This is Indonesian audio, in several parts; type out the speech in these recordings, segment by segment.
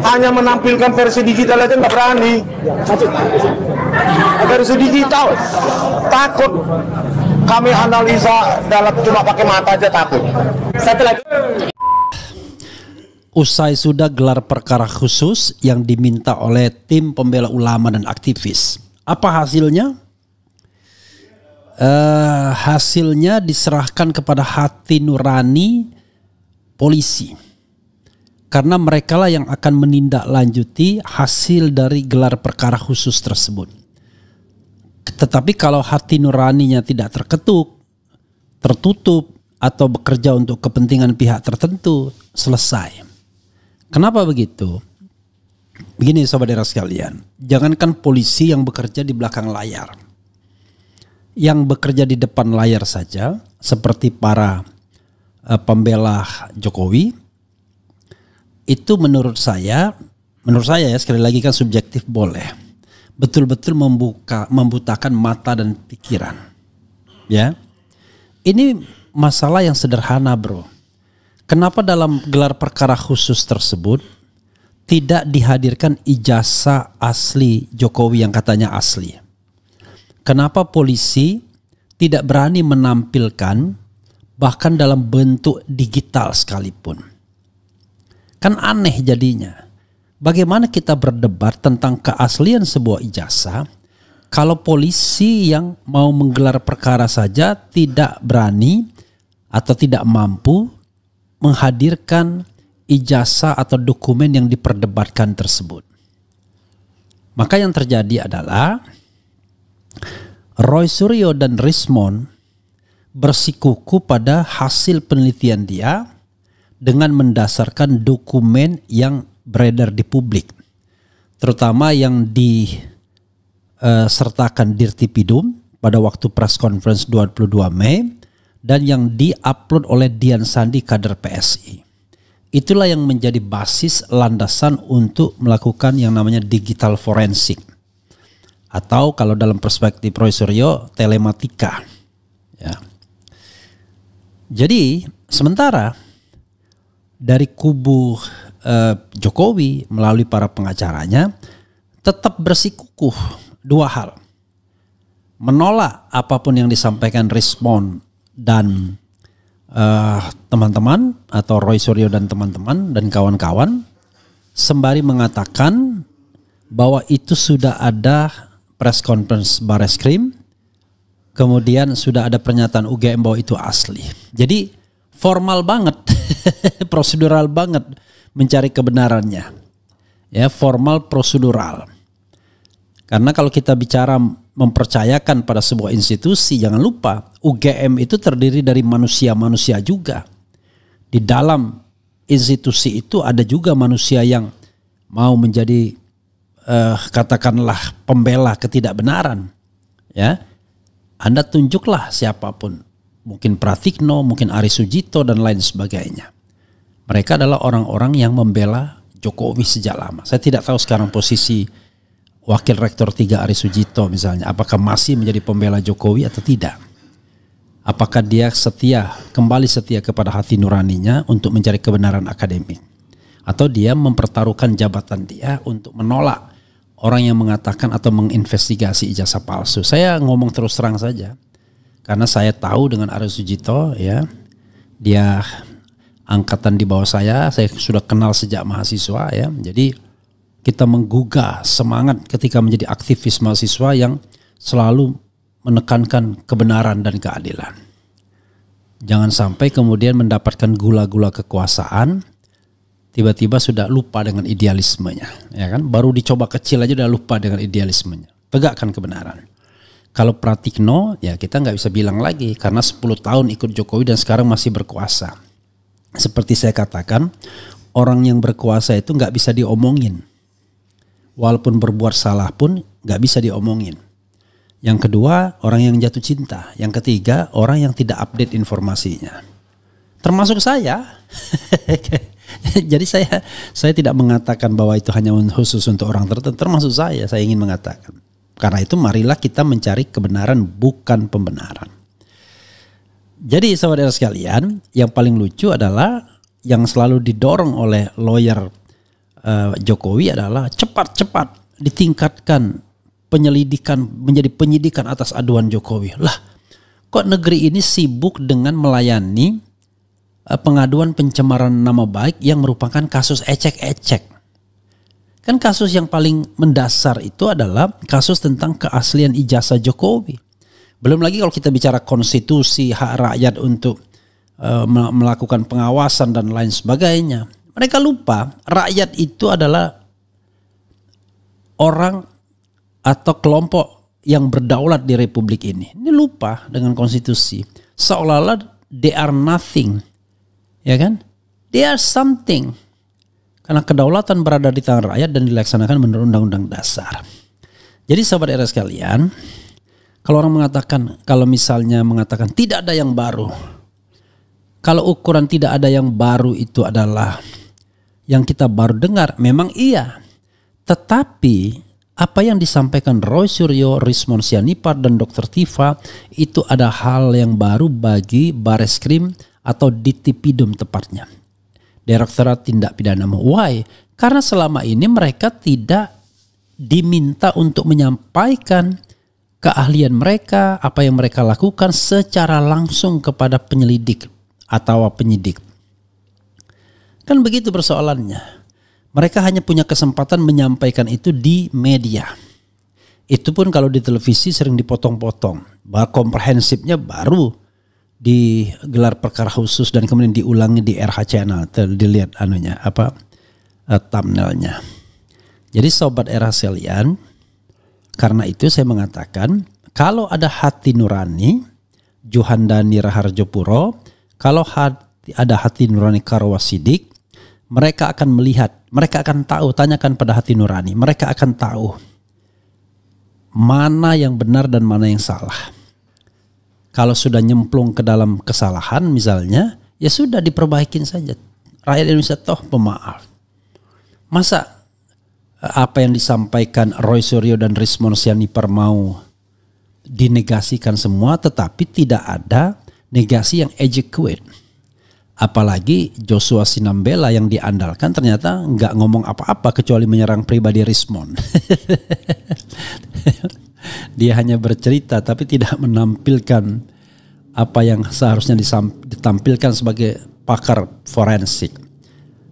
hanya menampilkan versi digital aja nggak berani. Versi digital takut. Kami analisa dalam cuma pakai mata aja takut. Satu lagi. Usai sudah gelar perkara khusus yang diminta oleh tim pembela ulama dan aktivis. Apa hasilnya? Hasilnya diserahkan kepada hati nurani polisi. Karena merekalah yang akan menindaklanjuti hasil dari gelar perkara khusus tersebut. Tetapi kalau hati nuraninya tidak terketuk, tertutup, atau bekerja untuk kepentingan pihak tertentu, selesai. Kenapa begitu? Begini saudara sekalian, jangankan polisi yang bekerja di belakang layar. Yang bekerja di depan layar saja, seperti para pembela Jokowi, itu menurut saya ya, sekali lagi kan subjektif boleh, betul-betul membutakan mata dan pikiran. Ya, ini masalah yang sederhana bro. Kenapa dalam gelar perkara khusus tersebut tidak dihadirkan ijazah asli Jokowi yang katanya asli? Kenapa polisi tidak berani menampilkan bahkan dalam bentuk digital sekalipun? Kan aneh jadinya. Bagaimana kita berdebat tentang keaslian sebuah ijazah kalau polisi yang mau menggelar perkara saja tidak berani atau tidak mampu menghadirkan ijazah atau dokumen yang diperdebatkan tersebut. Maka yang terjadi adalah Roy Suryo dan Rismond bersikuku pada hasil penelitian dia dengan mendasarkan dokumen yang beredar di publik, terutama yang disertakan Dirtipidum pada waktu press conference 22 Mei dan yang diupload oleh Dian Sandi kader PSI. Itulah yang menjadi basis landasan untuk melakukan yang namanya digital forensik. Atau kalau dalam perspektif Roy Suryo, telematika. Ya. Jadi sementara dari kubu Jokowi melalui para pengacaranya tetap bersikukuh dua hal. Menolak apapun yang disampaikan Rismond dan teman-teman atau Roy Suryo dan teman-teman dan kawan-kawan, sembari mengatakan bahwa itu sudah ada press conference Bareskrim, kemudian sudah ada pernyataan UGM bahwa itu asli. Jadi formal banget, prosedural banget mencari kebenarannya. Ya, formal prosedural. Karena kalau kita bicara mempercayakan pada sebuah institusi, jangan lupa UGM itu terdiri dari manusia-manusia juga. Di dalam institusi itu ada juga manusia yang mau menjadi katakanlah pembela ketidakbenaran. Ya, Anda tunjuklah siapapun, mungkin Pratikno, mungkin Ari Sujito dan lain sebagainya. Mereka adalah orang-orang yang membela Jokowi sejak lama. Saya tidak tahu sekarang posisi Wakil Rektor 3 Ari Sujito misalnya, apakah masih menjadi pembela Jokowi atau tidak? Apakah dia kembali setia kepada hati nuraninya untuk mencari kebenaran akademik? Atau dia mempertaruhkan jabatan dia untuk menolak orang yang mengatakan atau menginvestigasi ijazah palsu? Saya ngomong terus terang saja, karena saya tahu dengan Ari Sujito, ya, dia angkatan di bawah saya sudah kenal sejak mahasiswa, ya. Jadi kita menggugah semangat ketika menjadi aktivis mahasiswa yang selalu menekankan kebenaran dan keadilan. Jangan sampai kemudian mendapatkan gula-gula kekuasaan, tiba-tiba sudah lupa dengan idealismenya, ya kan? Baru dicoba kecil aja udah lupa dengan idealismenya. Tegakkan kebenaran. Kalau Pratikno, ya kita nggak bisa bilang lagi karena 10 tahun ikut Jokowi dan sekarang masih berkuasa. Seperti saya katakan, orang yang berkuasa itu nggak bisa diomongin. Walaupun berbuat salah pun nggak bisa diomongin. Yang kedua, orang yang jatuh cinta. Yang ketiga, orang yang tidak update informasinya. Termasuk saya. Jadi saya tidak mengatakan bahwa itu hanya khusus untuk orang tertentu. Termasuk saya ingin mengatakan. Karena itu marilah kita mencari kebenaran bukan pembenaran. Jadi saudara sekalian, yang paling lucu adalah yang selalu didorong oleh lawyer Jokowi adalah cepat-cepat ditingkatkan penyelidikan menjadi penyidikan atas aduan Jokowi. Lah, kok negeri ini sibuk dengan melayani pengaduan pencemaran nama baik yang merupakan kasus ecek-ecek. Kan kasus yang paling mendasar itu adalah kasus tentang keaslian ijazah Jokowi. Belum lagi kalau kita bicara konstitusi, hak rakyat untuk melakukan pengawasan dan lain sebagainya. Mereka lupa rakyat itu adalah orang atau kelompok yang berdaulat di republik ini. Ini lupa dengan konstitusi. Seolah-olah they are nothing. Ya kan? They are something. Karena kedaulatan berada di tangan rakyat dan dilaksanakan menurut undang-undang dasar. Jadi sahabat era sekalian, kalau orang mengatakan, kalau misalnya mengatakan tidak ada yang baru. Kalau ukuran tidak ada yang baru itu adalah yang kita baru dengar, memang iya. Tetapi apa yang disampaikan Roy Suryo, Rismon Sianipar dan Dr. Tifa itu ada hal yang baru bagi Bareskrim atau Ditipidum tepatnya. Direktorat Tindak Pidana. Why? Karena selama ini mereka tidak diminta untuk menyampaikan keahlian mereka, apa yang mereka lakukan secara langsung kepada penyelidik atau penyidik. Kan begitu persoalannya. Mereka hanya punya kesempatan menyampaikan itu di media. Itu pun kalau di televisi sering dipotong-potong. Bahwa komprehensifnya baru di gelar perkara khusus dan kemudian diulangi di RH Channel. Dilihat thumbnailnya. Jadi sobat era sekalian, karena itu saya mengatakan kalau ada hati nurani Juhandani Raharjo Puro, kalau ada hati nurani Karwa Sidik, mereka akan melihat, mereka akan tahu, tanyakan pada hati nurani, mereka akan tahu mana yang benar dan mana yang salah. Kalau sudah nyemplung ke dalam kesalahan misalnya, ya sudah diperbaikin saja. Rakyat Indonesia toh pemaaf. Masa apa yang disampaikan Roy Suryo dan Rismon Sianipar mau dinegasikan semua, tetapi tidak ada negasi yang adequate. Apalagi Joshua Sinambela yang diandalkan ternyata nggak ngomong apa-apa kecuali menyerang pribadi Rismon. Dia hanya bercerita tapi tidak menampilkan apa yang seharusnya ditampilkan sebagai pakar forensik.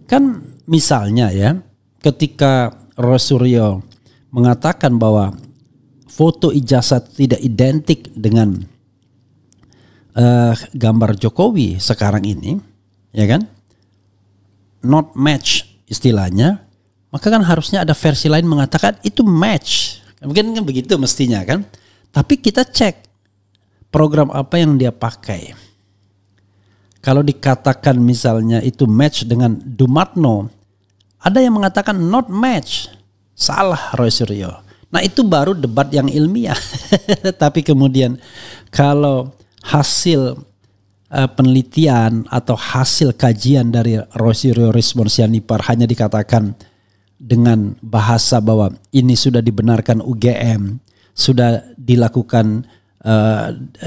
Kan misalnya ya, ketika Roy Suryo mengatakan bahwa foto ijazah tidak identik dengan gambar Jokowi sekarang ini, ya kan, not match istilahnya, maka kan harusnya ada versi lain mengatakan itu match. Mungkin kan begitu mestinya kan. Tapi kita cek program apa yang dia pakai. Kalau dikatakan misalnya itu match dengan Dumatno, ada yang mengatakan not match. Salah Roy Suryo. Nah itu baru debat yang ilmiah. Tapi kemudian kalau hasil penelitian atau hasil kajian dari Roy Suryo, Rismon Sianipar hanya dikatakan dengan bahasa bahwa ini sudah dibenarkan UGM, sudah dilakukan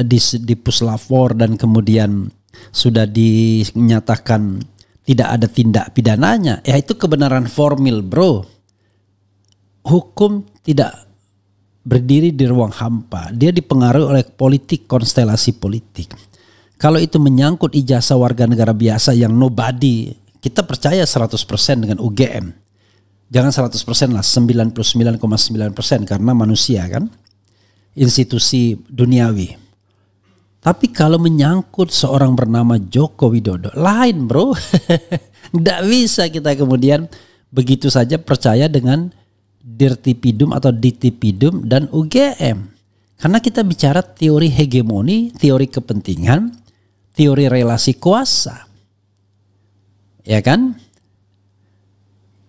di Puslapor dan kemudian sudah dinyatakan tidak ada tindak pidananya, ya itu kebenaran formil bro. Hukum tidak berdiri di ruang hampa, dia dipengaruhi oleh politik, konstelasi politik. Kalau itu menyangkut ijazah warga negara biasa yang nobody, kita percaya 100% dengan UGM. Jangan 100% lah, 99,9% karena manusia kan, institusi duniawi. Tapi kalau menyangkut seorang bernama Joko Widodo, lain bro. Nggak bisa kita kemudian begitu saja percaya dengan Dirtipidum atau Ditipidum dan UGM. Karena kita bicara teori hegemoni, teori kepentingan, teori relasi kuasa. Ya kan?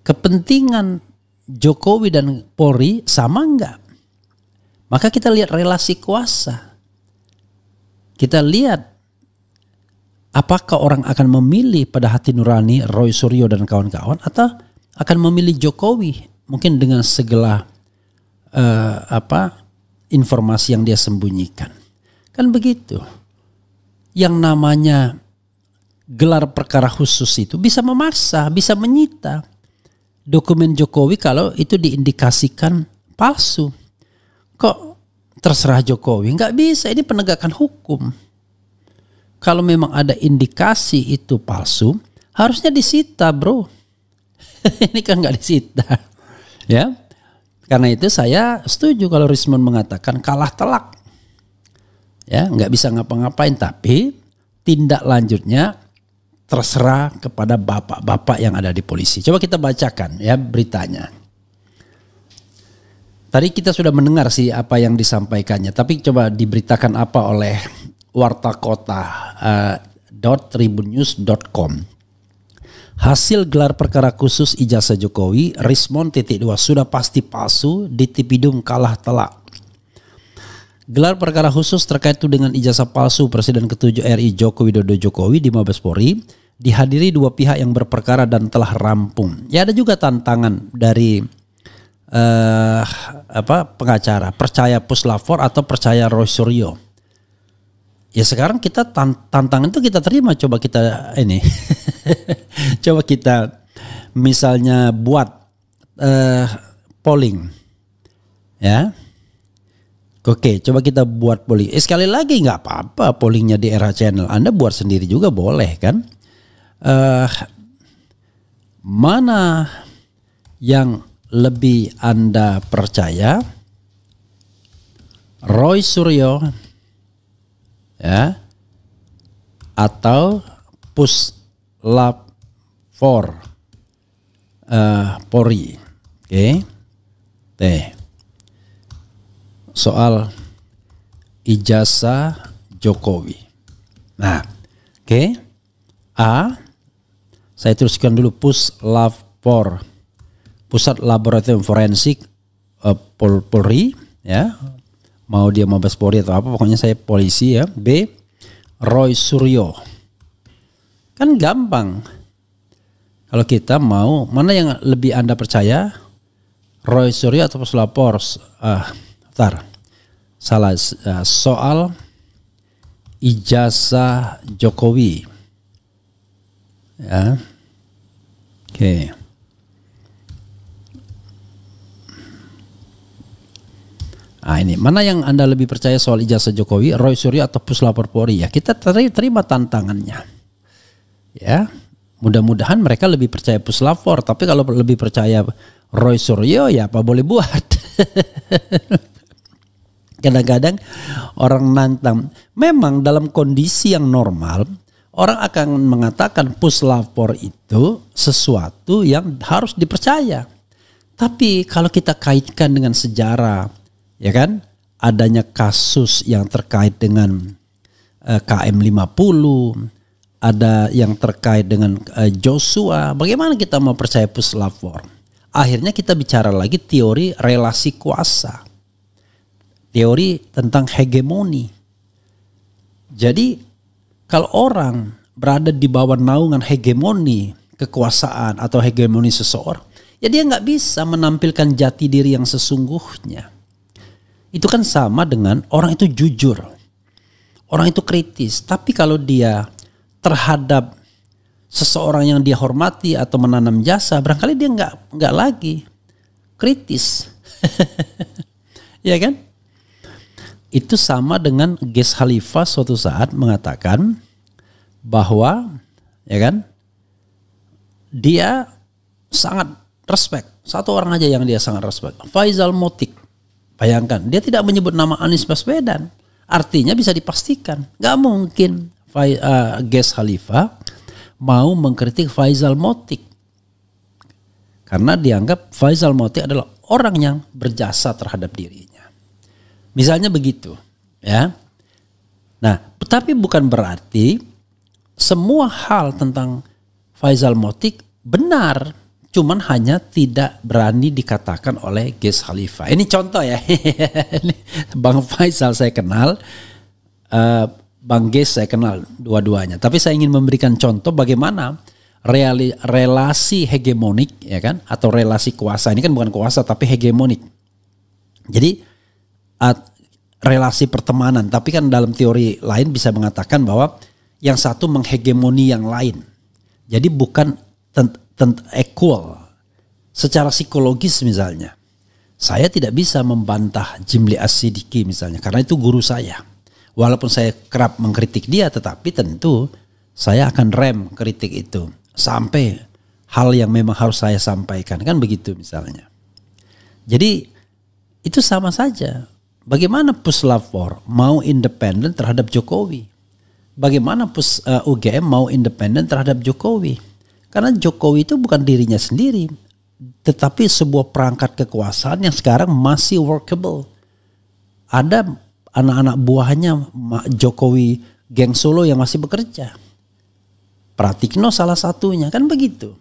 Kepentingan Jokowi dan Polri sama enggak? Maka kita lihat relasi kuasa. Kita lihat apakah orang akan memilih pada hati nurani Roy Suryo dan kawan-kawan atau akan memilih Jokowi. Mungkin dengan segala informasi yang dia sembunyikan. Kan begitu. Yang namanya gelar perkara khusus itu bisa memaksa, bisa menyita. dokumen Jokowi kalau itu diindikasikan palsu. Kok terserah Jokowi? Nggak bisa, ini penegakan hukum. Kalau memang ada indikasi itu palsu, harusnya disita, bro. Ini kan nggak disita, ya. Karena itu saya setuju kalau Rismond mengatakan kalah telak, ya, nggak bisa ngapa-ngapain. Tapi tindak lanjutnya terserah kepada bapak-bapak yang ada di polisi. Coba kita bacakan ya beritanya. Tadi kita sudah mendengar sih apa yang disampaikannya, tapi coba diberitakan apa oleh wartakota.tribunnews.com. Hasil gelar perkara khusus ijazah Jokowi, Rismond .2 sudah pasti palsu, Ditipidum kalah telak. Gelar perkara khusus terkait tudingan ijazah palsu Presiden ke-7 RI Joko Widodo Jokowi di Mabes Polri dihadiri dua pihak yang berperkara dan telah rampung. Ya, ada juga tantangan dari pengacara, percaya Puslapor atau percaya Roy Suryo. Ya sekarang kita tantangan itu kita terima, coba kita ini coba kita misalnya buat polling, ya. Oke, coba kita buat polling. Sekali lagi nggak apa-apa pollingnya di Era Channel, Anda buat sendiri juga boleh kan. Mana yang lebih Anda percaya, Roy Suryo, ya, atau Puslapor Polri? Oke. Soal ijazah Jokowi. Nah, oke. A, saya tuliskan dulu Puslapor, Pusat Laboratorium Forensik Polri, ya. Mau dia Mabes Polri atau apa, pokoknya saya polisi ya. B, Roy Suryo. Kan gampang. Kalau kita mau, mana yang lebih Anda percaya? Roy Suryo atau Puslapor? Soal ijazah Jokowi. Ya. Oke. Nah, ini mana yang Anda lebih percaya soal ijazah Jokowi, Roy Suryo atau Puslapor Polri? Ya, kita terima tantangannya. Ya, mudah-mudahan mereka lebih percaya Puslapor, tapi kalau lebih percaya Roy Suryo ya apa boleh buat. Kadang-kadang orang nantang. Memang dalam kondisi yang normal, orang akan mengatakan Puslapor itu sesuatu yang harus dipercaya. Tapi kalau kita kaitkan dengan sejarah, ya kan, adanya kasus yang terkait dengan KM 50, ada yang terkait dengan Joshua, bagaimana kita mau percaya Puslapor? Akhirnya kita bicara lagi teori relasi kuasa, teori tentang hegemoni. Jadi kalau orang berada di bawah naungan hegemoni kekuasaan atau hegemoni seseorang, ya dia nggak bisa menampilkan jati diri yang sesungguhnya. Itu kan sama dengan orang itu jujur, orang itu kritis, tapi kalau dia terhadap seseorang yang dia hormati atau menanam jasa, barangkali dia nggak lagi kritis. Ya kan? Itu sama dengan Ges Khalifah suatu saat mengatakan bahwa, ya kan, dia sangat respect. Satu orang aja yang dia sangat respect, Faisal Motik. Bayangkan, dia tidak menyebut nama Anies Baswedan. Artinya bisa dipastikan, gak mungkin Ges Khalifah mau mengkritik Faisal Motik. Karena dianggap Faisal Motik adalah orang yang berjasa terhadap dirinya. Misalnya begitu, ya. Nah, tapi bukan berarti semua hal tentang Faisal Motik benar, cuman hanya tidak berani dikatakan oleh Ges Khalifah. Ini contoh ya. Bang Faisal saya kenal, Bang Ges saya kenal dua-duanya. Tapi saya ingin memberikan contoh bagaimana relasi hegemonik, ya kan, atau relasi kuasa. Ini kan bukan kuasa tapi hegemonik. Jadi relasi pertemanan, tapi kan dalam teori lain bisa mengatakan bahwa yang satu menghegemoni yang lain. Jadi bukan equal, secara psikologis misalnya, saya tidak bisa membantah Jimli As-Siddiqi misalnya, karena itu guru saya. Walaupun saya kerap mengkritik dia, tetapi tentu saya akan rem kritik itu sampai hal yang memang harus saya sampaikan, kan begitu misalnya. Jadi itu sama saja. Bagaimana Puslapor mau independen terhadap Jokowi? Bagaimana UGM mau independen terhadap Jokowi? Karena Jokowi itu bukan dirinya sendiri, tetapi sebuah perangkat kekuasaan yang sekarang masih workable. Ada anak-anak buahnya Jokowi geng Solo yang masih bekerja. Pratikno salah satunya, kan begitu.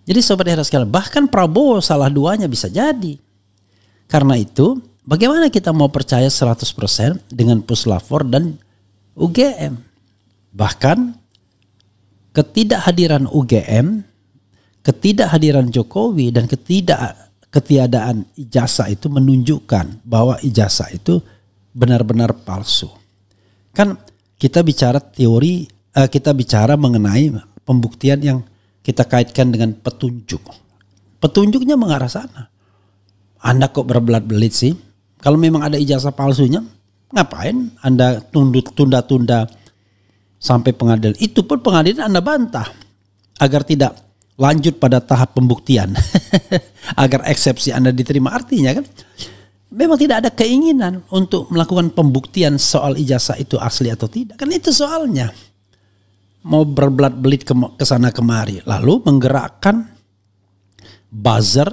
Jadi sobat era sekalian, bahkan Prabowo salah duanya bisa jadi. Karena itu, bagaimana kita mau percaya 100% dengan Puslapor dan UGM? Bahkan ketidakhadiran UGM, ketidakhadiran Jokowi dan ketiadaan ijazah itu menunjukkan bahwa ijazah itu benar-benar palsu. Kan kita bicara teori, kita bicara mengenai pembuktian yang kita kaitkan dengan petunjuk. Petunjuknya mengarah sana. Anda kok berbelat-belit sih? Kalau memang ada ijazah palsunya, ngapain Anda tunda-tunda sampai pengadilan? Itu pun pengadilan Anda bantah agar tidak lanjut pada tahap pembuktian. Agar eksepsi Anda diterima. Artinya kan memang tidak ada keinginan untuk melakukan pembuktian soal ijazah itu asli atau tidak. Kan itu soalnya. Mau berbelat-belit ke sana kemari. Lalu menggerakkan buzzer,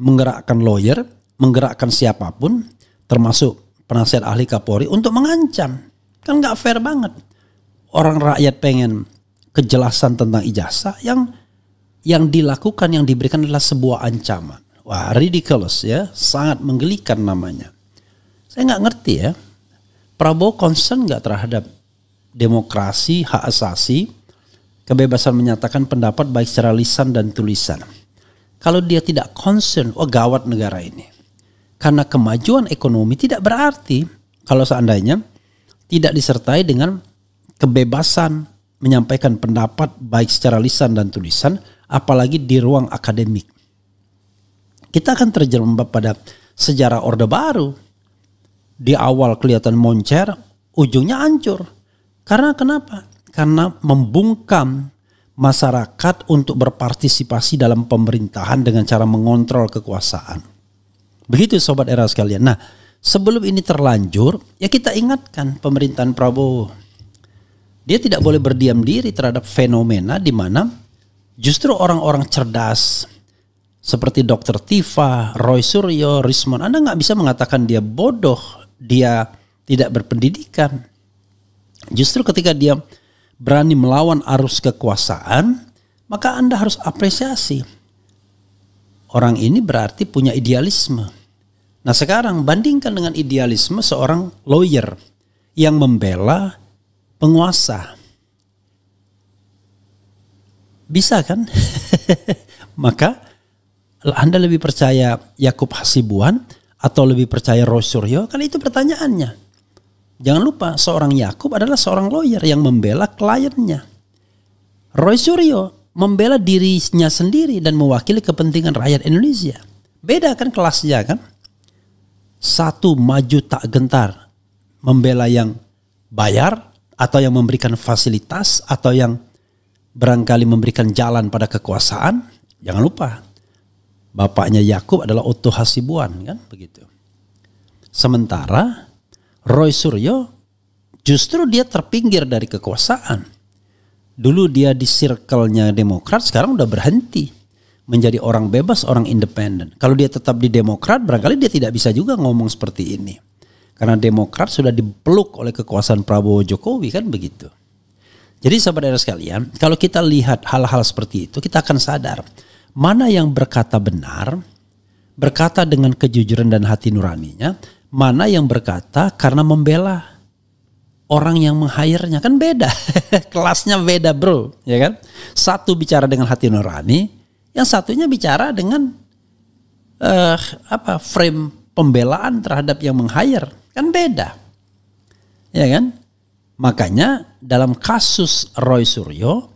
menggerakkan lawyer, menggerakkan siapapun, termasuk penasihat ahli Kapolri untuk mengancam. Kan gak fair banget. Orang rakyat pengen kejelasan tentang ijazah, yang dilakukan, yang diberikan adalah sebuah ancaman. Wah, ridiculous ya, sangat menggelikan namanya. Saya gak ngerti ya, Prabowo concern gak terhadap demokrasi, hak asasi, kebebasan menyatakan pendapat baik secara lisan dan tulisan. Kalau dia tidak concern, wah gawat negara ini. Karena kemajuan ekonomi tidak berarti kalau seandainya tidak disertai dengan kebebasan menyampaikan pendapat baik secara lisan dan tulisan, apalagi di ruang akademik. Kita akan terjerembab pada sejarah Orde Baru. Di awal kelihatan moncer, ujungnya hancur. Karena kenapa? Karena membungkam masyarakat untuk berpartisipasi dalam pemerintahan dengan cara mengontrol kekuasaan. Begitu sobat era sekalian. Nah, sebelum ini terlanjur, ya kita ingatkan pemerintahan Prabowo. Dia tidak boleh berdiam diri terhadap fenomena di mana justru orang-orang cerdas seperti Dr. Tifa, Roy Suryo, Rismon, Anda nggak bisa mengatakan dia bodoh, dia tidak berpendidikan. Justru ketika dia berani melawan arus kekuasaan, maka Anda harus apresiasi. Orang ini berarti punya idealisme. Nah sekarang bandingkan dengan idealisme seorang lawyer yang membela penguasa. Bisa kan? Maka Anda lebih percaya Yakub Hasibuan atau lebih percaya Roy Suryo? Kan itu pertanyaannya. Jangan lupa seorang Yakub adalah seorang lawyer yang membela kliennya. Roy Suryo membela dirinya sendiri dan mewakili kepentingan rakyat Indonesia. Beda kan kelasnya kan? Satu maju tak gentar membela yang bayar atau yang memberikan fasilitas atau yang barangkali memberikan jalan pada kekuasaan. Jangan lupa bapaknya Yakub adalah Otto Hasibuan kan begitu. Sementara Roy Suryo justru dia terpinggir dari kekuasaan. Dulu dia di circle-nya Demokrat, sekarang udah berhenti menjadi orang bebas, orang independen. Kalau dia tetap di Demokrat, barangkali dia tidak bisa juga ngomong seperti ini. Karena Demokrat sudah dipeluk oleh kekuasaan Prabowo Jokowi kan begitu. Jadi sahabat-sahabat sekalian, kalau kita lihat hal-hal seperti itu, kita akan sadar mana yang berkata benar, berkata dengan kejujuran dan hati nuraninya, mana yang berkata karena membela orang yang meng-hire-nya. Kan beda. Kelasnya beda bro. Ya kan? Satu bicara dengan hati nurani. Yang satunya bicara dengan frame pembelaan terhadap yang meng-hire. Kan beda. Ya kan? Makanya dalam kasus Roy Suryo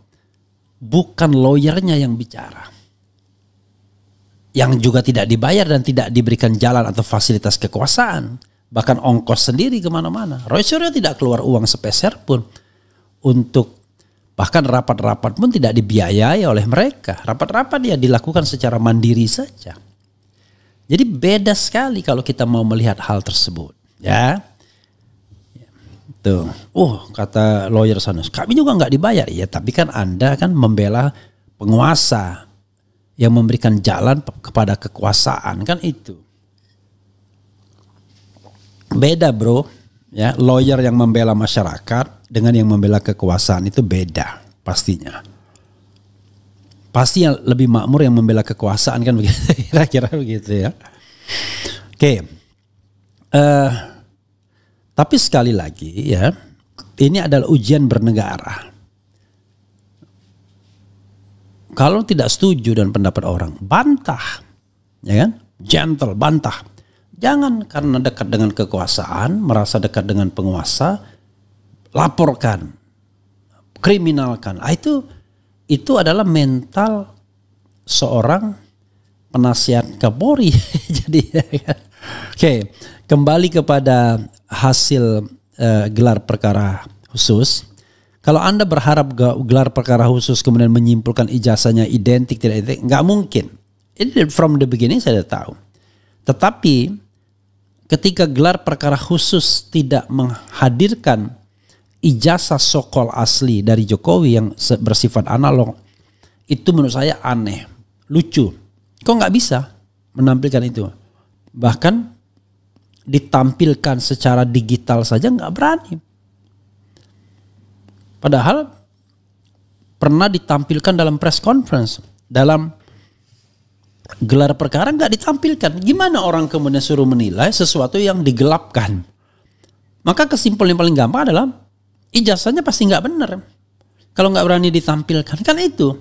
bukan lawyernya yang bicara. yang juga tidak dibayar dan tidak diberikan jalan atau fasilitas kekuasaan, bahkan ongkos sendiri kemana-mana. Roy Suryo tidak keluar uang sepeser pun untuk, bahkan rapat-rapat pun tidak dibiayai oleh mereka. Rapat-rapat dia dilakukan secara mandiri saja. Jadi beda sekali kalau kita mau melihat hal tersebut, ya. Tuh, kata lawyer sana, kami juga nggak dibayar, ya. Tapi kan Anda kan membela penguasa yang memberikan jalan kepada kekuasaan, kan itu. Beda bro, ya, lawyer yang membela masyarakat dengan yang membela kekuasaan itu beda pastinya. Pasti yang lebih makmur yang membela kekuasaan, kan begitu, kira-kira begitu ya. Oke, tapi sekali lagi ya, ini adalah ujian bernegara. Kalau tidak setuju dengan pendapat orang, bantah, ya kan? Gentle, bantah. Jangan karena dekat dengan kekuasaan, merasa dekat dengan penguasa, laporkan, kriminalkan. Itu adalah mental seorang penasihat Kapolri. Jadi, oke, kembali kepada hasil gelar perkara khusus. Kalau Anda berharap gelar perkara khusus kemudian menyimpulkan ijazahnya identik tidak identik, nggak mungkin. Ini from the beginning saya sudah tahu. Tetapi ketika gelar perkara khusus tidak menghadirkan ijazah sokol asli dari Jokowi yang bersifat analog, itu menurut saya aneh, lucu. Kok nggak bisa menampilkan itu? Bahkan ditampilkan secara digital saja nggak berani. Padahal pernah ditampilkan dalam press conference, dalam gelar perkara nggak ditampilkan. Gimana orang kemudian suruh menilai sesuatu yang digelapkan? Maka kesimpulan yang paling gampang adalah ijazahnya pasti nggak benar. Kalau nggak berani ditampilkan, kan itu.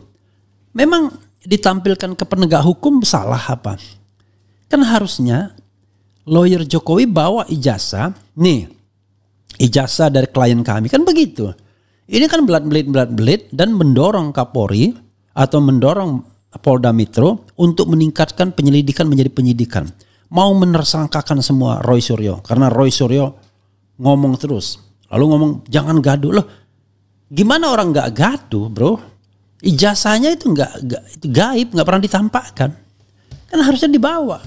Memang ditampilkan ke penegak hukum salah apa? Kan harusnya lawyer Jokowi bawa ijazah, nih ijazah dari klien kami, kan begitu. Ini kan belat-belit dan mendorong Kapolri atau mendorong Polda Metro untuk meningkatkan penyelidikan menjadi penyidikan. Mau menersangkakan semua Roy Suryo. Karena Roy Suryo ngomong terus. Lalu ngomong jangan gaduh. Loh, gimana orang gak gaduh bro? Ijazahnya itu itu gaib, gak pernah ditampakkan. Kan harusnya dibawa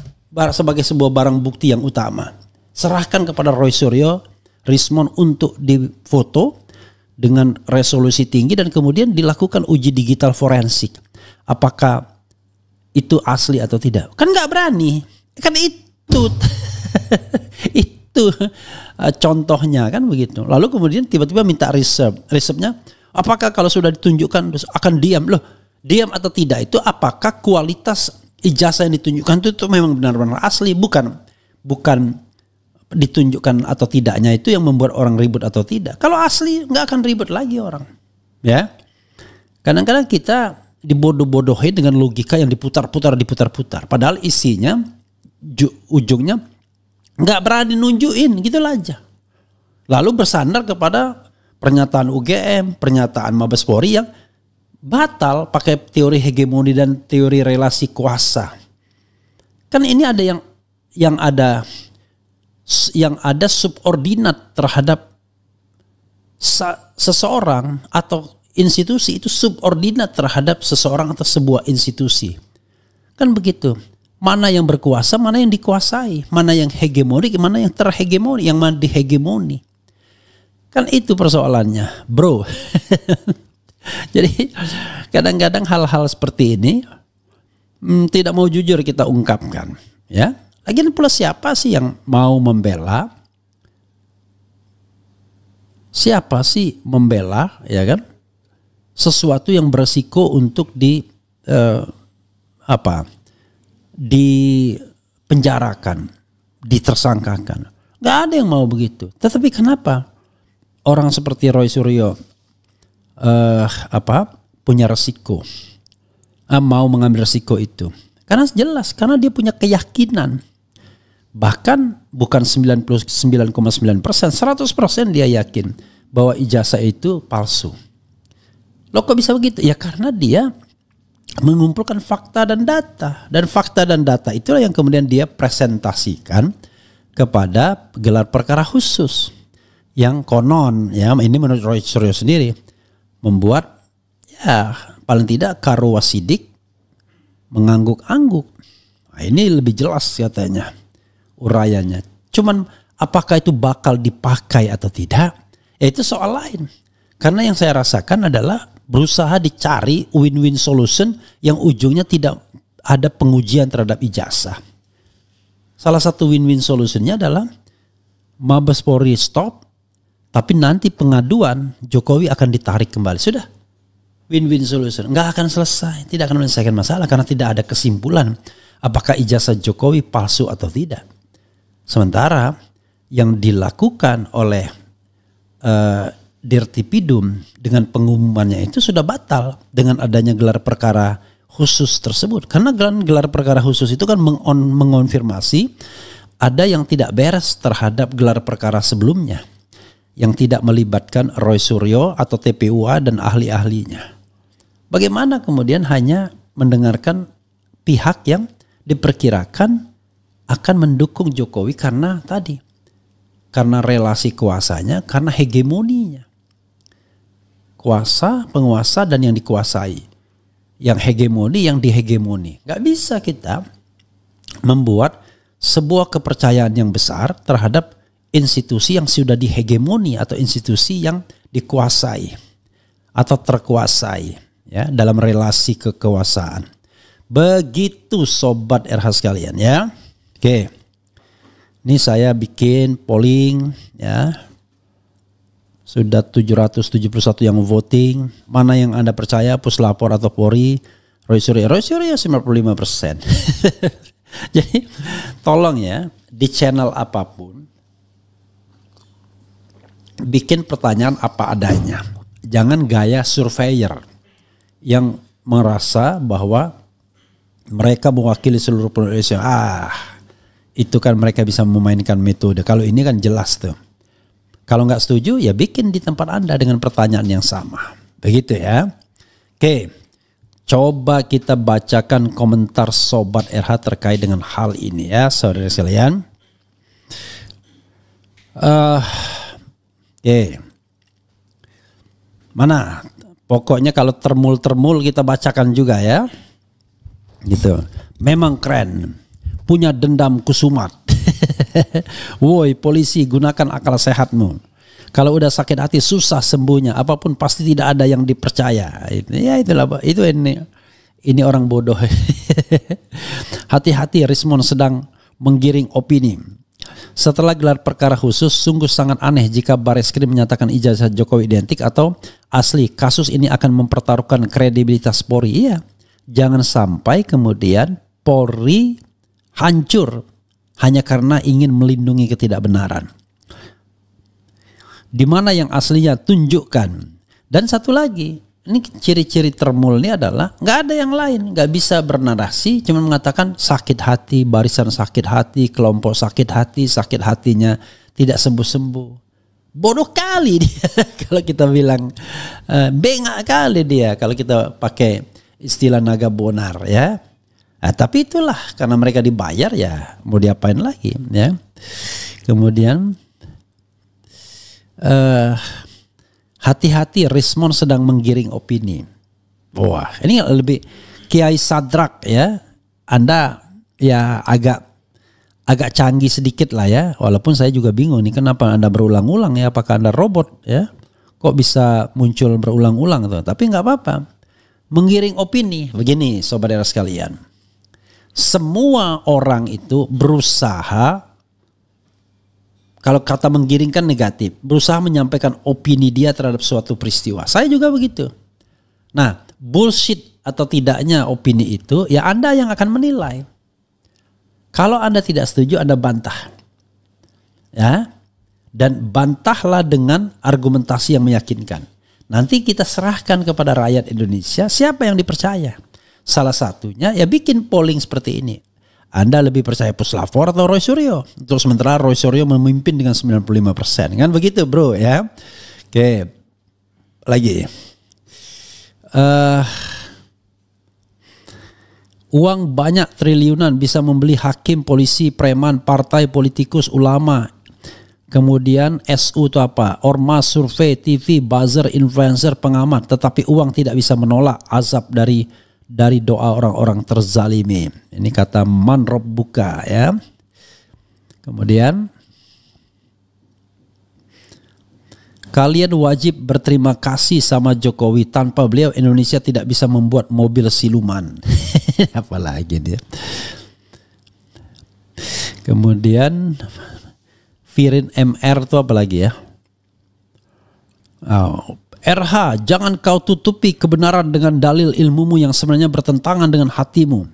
sebagai sebuah barang bukti yang utama. Serahkan kepada Roy Suryo, Rismon untuk difoto dengan resolusi tinggi dan kemudian dilakukan uji digital forensik. Apakah itu asli atau tidak? Kan nggak berani. Kan itu itu contohnya kan begitu. Lalu kemudian tiba-tiba minta risetnya. Apakah kalau sudah ditunjukkan akan diam? Loh, diam atau tidak itu apakah kualitas ijazah yang ditunjukkan itu memang benar-benar asli? Bukan ditunjukkan atau tidaknya itu yang membuat orang ribut atau tidak. Kalau asli nggak akan ribut lagi orang. Ya, kadang-kadang kita dibodoh-bodohin dengan logika yang diputar-putar. Padahal isinya ujungnya nggak berani nunjukin, gitu aja. Lalu bersandar kepada pernyataan UGM, pernyataan Mabes Polri yang batal pakai teori hegemoni dan teori relasi kuasa. Kan ini ada yang ada subordinat terhadap seseorang atau institusi, itu subordinat terhadap seseorang atau sebuah institusi. Kan begitu. Mana yang berkuasa, mana yang dikuasai, mana yang hegemoni, mana yang terhegemoni, yang mana dihegemoni. Kan itu persoalannya, bro. Jadi kadang-kadang hal-hal seperti ini tidak mau jujur kita ungkapkan, ya. Lagian pula siapa sih yang mau membela? Siapa sih membela, ya kan? Sesuatu yang beresiko untuk dipenjarakan, ditersangkakan. Gak ada yang mau begitu. Tetapi kenapa orang seperti Roy Suryo punya resiko, mau mengambil resiko itu? Karena jelas, karena dia punya keyakinan. Bahkan bukan 99,9%, 100% dia yakin bahwa ijazah itu palsu. Loh kok bisa begitu? Ya karena dia mengumpulkan fakta dan data. Dan fakta dan data itulah yang kemudian dia presentasikan kepada gelar perkara khusus. Yang konon, ya ini menurut Roy Suryo sendiri, membuat ya paling tidak Karo Wasidik mengangguk-angguk. Nah, ini lebih jelas katanya uraiannya. Cuman apakah itu bakal dipakai atau tidak? Ya itu soal lain. Karena yang saya rasakan adalah berusaha dicari win-win solution yang ujungnya tidak ada pengujian terhadap ijazah. Salah satu win-win solutionnya adalah Mabes Polri stop, tapi nanti pengaduan Jokowi akan ditarik kembali. Sudah, win-win solution. Nggak akan selesai, tidak akan menyelesaikan masalah karena tidak ada kesimpulan apakah ijazah Jokowi palsu atau tidak. Sementara yang dilakukan oleh Dirtipidum dengan pengumumannya itu sudah batal dengan adanya gelar perkara khusus tersebut. Karena gelar perkara khusus itu kan mengonfirmasi ada yang tidak beres terhadap gelar perkara sebelumnya yang tidak melibatkan Roy Suryo atau TPUA dan ahli-ahlinya. Bagaimana kemudian hanya mendengarkan pihak yang diperkirakan akan mendukung Jokowi karena relasi kuasanya, karena hegemoninya. Kuasa, penguasa dan yang dikuasai. Yang hegemoni, yang dihegemoni. Gak bisa kita membuat sebuah kepercayaan yang besar terhadap institusi yang sudah dihegemoni atau institusi yang dikuasai atau terkuasai ya dalam relasi kekuasaan. Begitu sobat RH sekalian ya. Oke. Ini saya bikin polling ya. Sudah 771 yang voting. Mana yang Anda percaya, Puslapor atau Polri? Roy Suryo 55%. Jadi tolong ya, di channel apapun bikin pertanyaan apa adanya. Jangan gaya surveyor yang merasa bahwa mereka mewakili seluruh Indonesia. Itu kan mereka bisa memainkan metode. Kalau ini kan jelas tuh. Kalau nggak setuju ya bikin di tempat Anda dengan pertanyaan yang sama. Begitu ya. Oke. Coba kita bacakan komentar Sobat RH terkait dengan hal ini ya saudara sekalian. Oke. Mana? Pokoknya kalau termul kita bacakan juga ya. Gitu. Memang keren. Punya dendam kusumat. Woi polisi, gunakan akal sehatmu. Kalau udah sakit hati susah sembuhnya. Apapun pasti tidak ada yang dipercaya. Ya itulah, itu ini orang bodoh. Hati-hati, Rismon sedang menggiring opini. Setelah gelar perkara khusus, sungguh sangat aneh jika Bareskrim menyatakan ijazah Jokowi identik atau asli. Kasus ini akan mempertaruhkan kredibilitas Polri. Iya, jangan sampai kemudian Polri hancur hanya karena ingin melindungi ketidakbenaran. Di mana yang aslinya tunjukkan. Dan satu lagi, ini ciri-ciri termul ini adalah nggak ada yang lain, nggak bisa bernarasi, cuma mengatakan sakit hati, barisan sakit hati, kelompok sakit hatinya tidak sembuh-sembuh. Bodoh kali dia kalau kita bilang, bengak kali dia kalau kita pakai istilah naga bonar ya. Nah, tapi itulah karena mereka dibayar ya mau diapain lagi ya. Kemudian hati-hati, Rismon sedang menggiring opini. Wah, ini lebih Kiai Sadrak ya. Anda ya agak canggih sedikit lah ya. Walaupun saya juga bingung nih kenapa Anda berulang-ulang ya. Apakah Anda robot ya? Kok bisa muncul berulang-ulang tuh? Tapi nggak apa-apa. Menggiring opini. Begini sobat era sekalian. Semua orang itu berusaha, kalau kata menggiringkan negatif, berusaha menyampaikan opini dia terhadap suatu peristiwa. Saya juga begitu. Nah, bullshit atau tidaknya opini itu, ya Anda yang akan menilai. Kalau Anda tidak setuju, Anda bantah. Ya, dan bantahlah dengan argumentasi yang meyakinkan. Nanti kita serahkan kepada rakyat Indonesia siapa yang dipercaya. Salah satunya ya bikin polling seperti ini. Anda lebih percaya Puslapor atau Roy Suryo? Untuk sementara Roy Suryo memimpin dengan 95%. Kan begitu bro ya. Oke. Lagi. Uang banyak triliunan bisa membeli hakim, polisi, preman, partai, politikus, ulama. Kemudian SU itu apa? Ormas, survei, TV, buzzer, influencer, pengamat. Tetapi uang tidak bisa menolak azab dari doa orang-orang terzalimi. Ini kata Man Rabbuka ya. Kemudian kalian wajib berterima kasih sama Jokowi. Tanpa beliau Indonesia tidak bisa membuat mobil siluman. Apalagi dia. Kemudian Firin MR itu apa lagi ya? RH, jangan kau tutupi kebenaran dengan dalil ilmumu yang sebenarnya bertentangan dengan hatimu.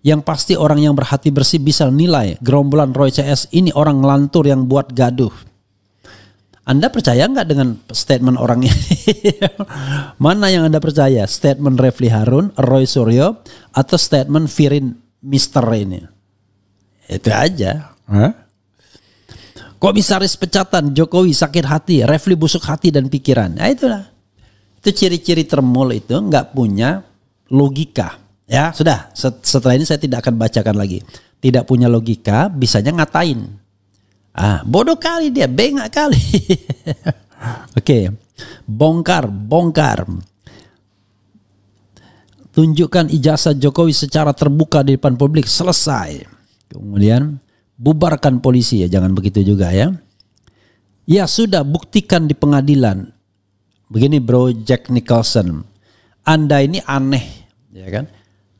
Yang pasti orang yang berhati bersih bisa nilai gerombolan Roy CS ini orang ngelantur yang buat gaduh. Anda percaya nggak dengan statement orang ini? Mana yang Anda percaya? Statement Refli Harun, Roy Suryo, atau statement Firin Mister ini? Itu aja. Komisaris pecatan Jokowi sakit hati, Refli busuk hati dan pikiran. Nah itulah. Itu ciri-ciri termul itu nggak punya logika. Ya sudah. Setelah ini saya tidak akan bacakan lagi. Tidak punya logika, bisanya ngatain. Bodoh kali dia, bengak kali. Oke. Bongkar. Tunjukkan ijazah Jokowi secara terbuka di depan publik, selesai. Kemudian bubarkan polisi, ya jangan begitu juga ya. Ya sudah, buktikan di pengadilan. Begini bro Jack Nicholson, Anda ini aneh ya kan.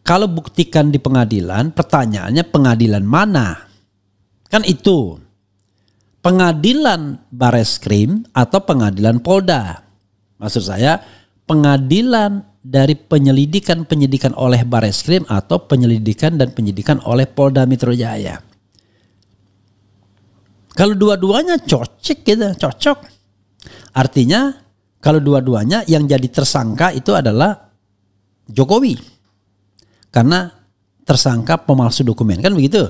Kalau buktikan di pengadilan, pertanyaannya pengadilan mana? Kan itu. Pengadilan Bareskrim atau pengadilan Polda. Maksud saya pengadilan dari penyidikan oleh Bareskrim atau penyelidikan dan penyidikan oleh Polda Metro Jaya. Kalau dua-duanya cocok. Artinya kalau dua-duanya yang jadi tersangka itu adalah Jokowi. Karena tersangka pemalsu dokumen, kan begitu.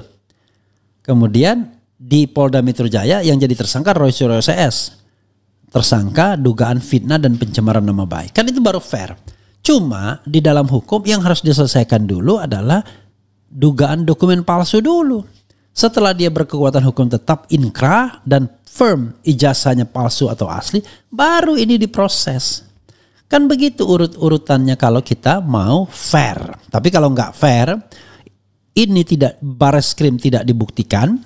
Kemudian di Polda Metro Jaya yang jadi tersangka Roy Suryo CS. Tersangka dugaan fitnah dan pencemaran nama baik. Kan itu baru fair. Cuma di dalam hukum yang harus diselesaikan dulu adalah dugaan dokumen palsu dulu. Setelah dia berkekuatan hukum tetap, inkrah dan firm ijazahnya palsu atau asli, baru ini diproses. Kan begitu urut-urutannya kalau kita mau fair. Tapi kalau nggak fair, ini tidak, Bareskrim tidak dibuktikan,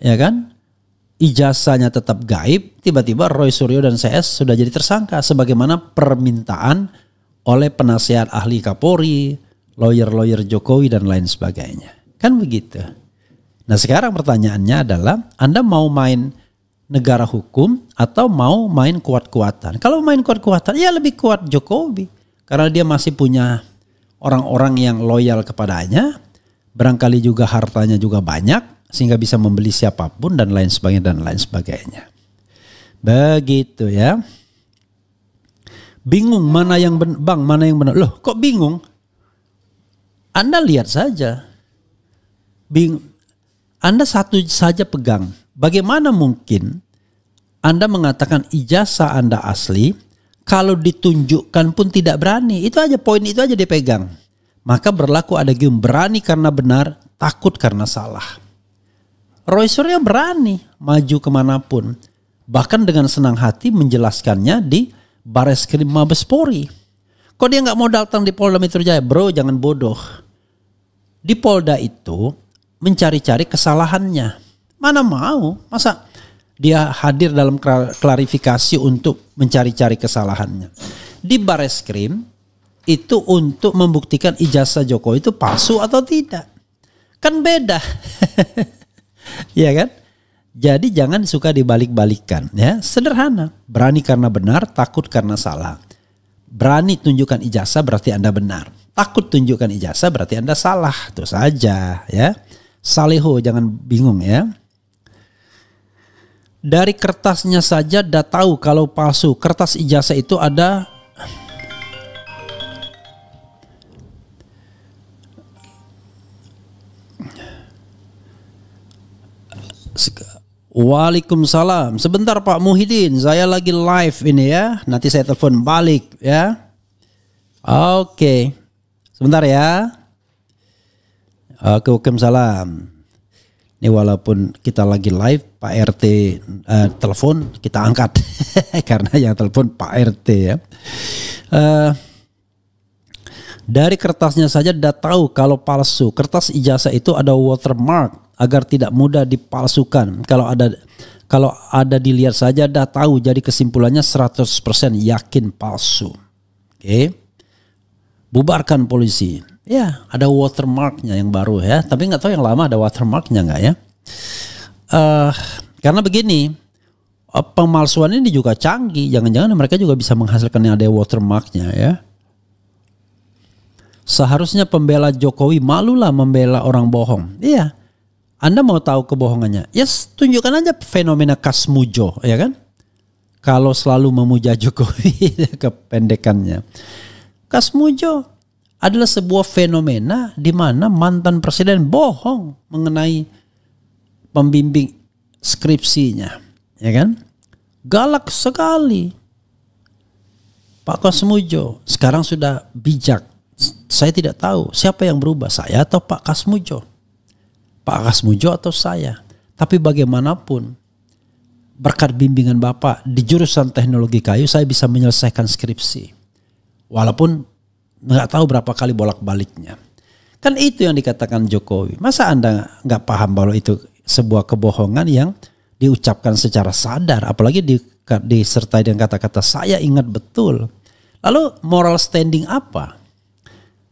ya kan? Ijazahnya tetap gaib, tiba-tiba Roy Suryo dan CS sudah jadi tersangka sebagaimana permintaan oleh penasihat ahli Kapolri, lawyer-lawyer Jokowi dan lain sebagainya. Kan begitu. Nah sekarang pertanyaannya adalah Anda mau main negara hukum atau mau main kuat-kuatan? Kalau main kuat-kuatan ya lebih kuat Jokowi. Karena dia masih punya orang-orang yang loyal kepadanya. Barangkali juga hartanya juga banyak. Sehingga bisa membeli siapapun dan lain sebagainya. Begitu ya. Bingung mana yang bang, mana yang benar. Loh kok bingung? Anda lihat saja. Anda satu saja pegang. Bagaimana mungkin Anda mengatakan ijazah Anda asli, kalau ditunjukkan pun tidak berani. Itu aja, poin itu aja dipegang. Maka berlaku adagium, berani karena benar, takut karena salah. Roy Suryo berani maju kemanapun. Bahkan dengan senang hati menjelaskannya di Bareskrim Mabes Polri. Kok dia gak mau datang di Polda Metro Jaya? Bro jangan bodoh. Di Polda itu mencari-cari kesalahannya. Mana mau? Masa dia hadir dalam klarifikasi untuk mencari-cari kesalahannya. Di Bareskrim itu untuk membuktikan ijazah Jokowi itu palsu atau tidak. Kan beda. Iya kan? Jadi jangan suka dibalik-balikkan ya. Sederhana. Berani karena benar, takut karena salah. Berani tunjukkan ijazah berarti Anda benar. Takut tunjukkan ijazah berarti Anda salah. Itu saja ya. Saleho, jangan bingung ya. Dari kertasnya saja udah tahu kalau palsu. Kertas ijazah itu ada Waalaikumsalam. Sebentar Pak Muhyiddin, saya lagi live ini ya. Nanti saya telepon balik ya. Oke. Sebentar ya. Waalaikumsalam. Ini walaupun kita lagi live, Pak RT telepon, kita angkat. Karena yang telepon Pak RT ya. Dari kertasnya saja sudah tahu kalau palsu. Kertas ijazah itu ada watermark agar tidak mudah dipalsukan. Kalau ada dilihat saja sudah tahu, jadi kesimpulannya 100% yakin palsu. Oke. Bubarkan polisi. Ya, ada watermarknya yang baru ya. Tapi nggak tahu yang lama ada watermarknya nggak ya? Karena begini, pemalsuan ini juga canggih. Jangan-jangan mereka juga bisa menghasilkan yang ada watermarknya ya. Seharusnya pembela Jokowi malulah membela orang bohong. Iya. Anda mau tahu kebohongannya? Yes, tunjukkan aja fenomena Kasmujo, ya kan? Kalau selalu memuja Jokowi, kependekannya. Kasmujo adalah sebuah fenomena di mana mantan presiden bohong mengenai pembimbing skripsinya, ya kan? Galak sekali. Pak Kasmujo sekarang sudah bijak. Saya tidak tahu siapa yang berubah, saya atau Pak Kasmujo. Pak Kasmujo atau saya. Tapi bagaimanapun, berkat bimbingan Bapak di jurusan teknologi kayu, saya bisa menyelesaikan skripsi. Walaupun nggak tahu berapa kali bolak-baliknya. Kan itu yang dikatakan Jokowi. Masa Anda nggak paham bahwa itu sebuah kebohongan yang diucapkan secara sadar. Apalagi disertai dengan kata-kata saya ingat betul. Lalu moral standing apa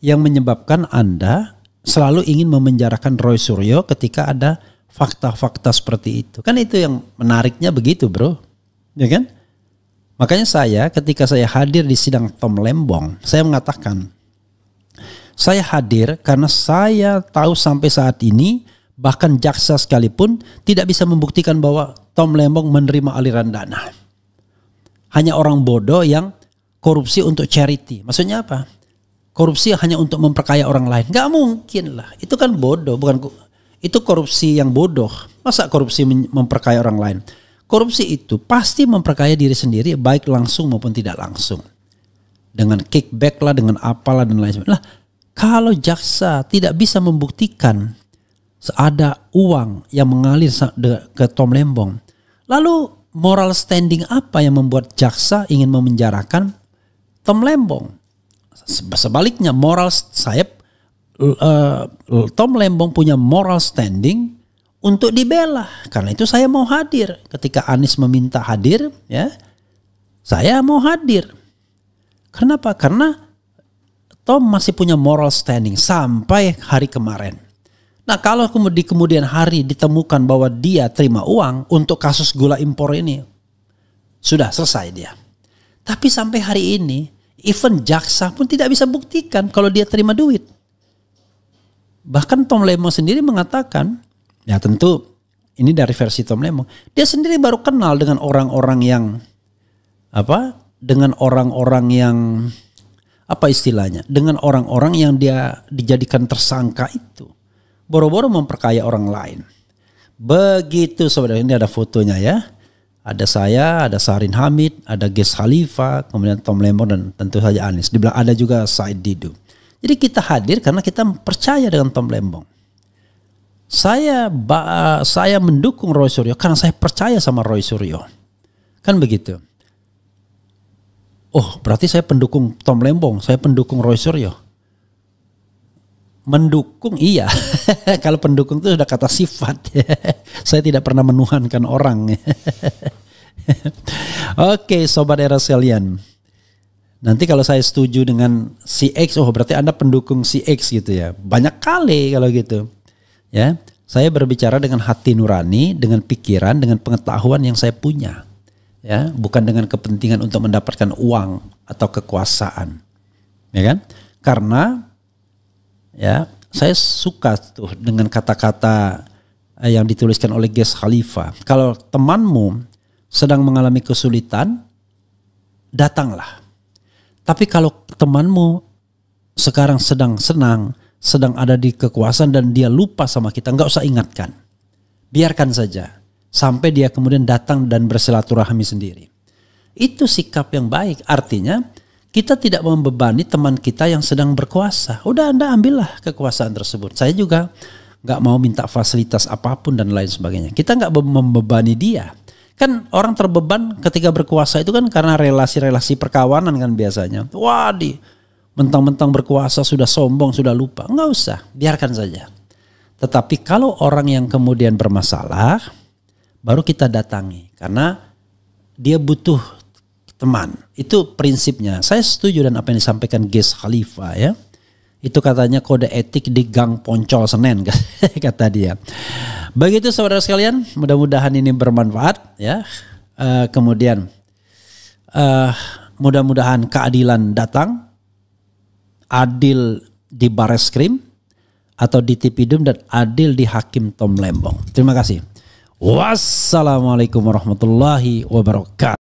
yang menyebabkan Anda selalu ingin memenjarakan Roy Suryo ketika ada fakta-fakta seperti itu? Kan itu yang menariknya begitu, bro. Ya kan? Makanya ketika saya hadir di sidang Tom Lembong, saya mengatakan, saya hadir karena saya tahu sampai saat ini, bahkan jaksa sekalipun tidak bisa membuktikan bahwa Tom Lembong menerima aliran dana. Hanya orang bodoh yang korupsi untuk charity. Maksudnya apa? Korupsi hanya untuk memperkaya orang lain. Gak mungkin lah. Itu kan bodoh. Itu korupsi yang bodoh. Masa korupsi memperkaya orang lain? Korupsi itu pasti memperkaya diri sendiri, baik langsung maupun tidak langsung. Dengan kickback lah, dengan apalah dan lain sebagainya. Lah, kalau jaksa tidak bisa membuktikan ada uang yang mengalir ke Tom Lembong, lalu moral standing apa yang membuat jaksa ingin memenjarakan Tom Lembong? Sebaliknya, Tom Lembong punya moral standing untuk dibela. Karena itu saya mau hadir. Ketika Anies meminta hadir, ya, saya mau hadir. Kenapa? Karena Tom masih punya moral standing sampai hari kemarin. Nah, kalau di kemudian hari ditemukan bahwa dia terima uang untuk kasus gula impor ini, sudah selesai dia. Tapi sampai hari ini, even jaksa pun tidak bisa buktikan kalau dia terima duit. Bahkan Tom Lembong sendiri mengatakan, ya tentu ini dari versi Tom Lembong, dia sendiri baru kenal dengan orang-orang yang dengan orang-orang yang dia dijadikan tersangka itu. Boro-boro memperkaya orang lain. Begitu saudara, ini ada fotonya ya. Ada saya, ada Sarin Hamid, ada Ges Khalifa, kemudian Tom Lembong dan tentu saja Anies. Di belakang ada juga Said Didu. Jadi kita hadir karena kita percaya dengan Tom Lembong. Saya mendukung Roy Suryo karena saya percaya sama Roy Suryo. Kan begitu. Oh, berarti saya pendukung Tom Lembong, saya pendukung Roy Suryo. Mendukung iya. Kalau pendukung itu sudah kata sifat. Saya tidak pernah menuhankan orang. Oke, sobat era sekalian. Nanti kalau saya setuju dengan si X, oh berarti Anda pendukung si X gitu ya. Banyak kali kalau gitu. Ya, saya berbicara dengan hati nurani, dengan pikiran, dengan pengetahuan yang saya punya. Ya, bukan dengan kepentingan untuk mendapatkan uang atau kekuasaan. Ya kan? Karena ya, saya suka tuh dengan kata-kata yang dituliskan oleh Ges Khalifa. Kalau temanmu sedang mengalami kesulitan, datanglah. Tapi kalau temanmu sekarang sedang senang, sedang ada di kekuasaan dan dia lupa sama kita, nggak usah ingatkan. Biarkan saja sampai dia kemudian datang dan bersilaturahmi sendiri. Itu sikap yang baik. Artinya kita tidak membebani teman kita yang sedang berkuasa. Udah Anda ambillah kekuasaan tersebut. Saya juga nggak mau minta fasilitas apapun dan lain sebagainya. Kita nggak membebani dia. Kan orang terbeban ketika berkuasa itu kan karena relasi-relasi perkawanan kan biasanya. Wah, mentang-mentang berkuasa sudah sombong, sudah lupa. Nggak usah, biarkan saja. Tetapi kalau orang yang kemudian bermasalah, baru kita datangi. Karena dia butuh teman. Itu prinsipnya. Saya setuju dan apa yang disampaikan Ges Khalifah ya. Itu katanya kode etik di Gang Poncol Senen kata dia. Begitu saudara sekalian, mudah-mudahan ini bermanfaat ya. Kemudian mudah-mudahan keadilan datang, adil di Bareskrim atau di Tipidum dan adil di Hakim Tom Lembong. Terima kasih. Wassalamualaikum warahmatullahi wabarakatuh.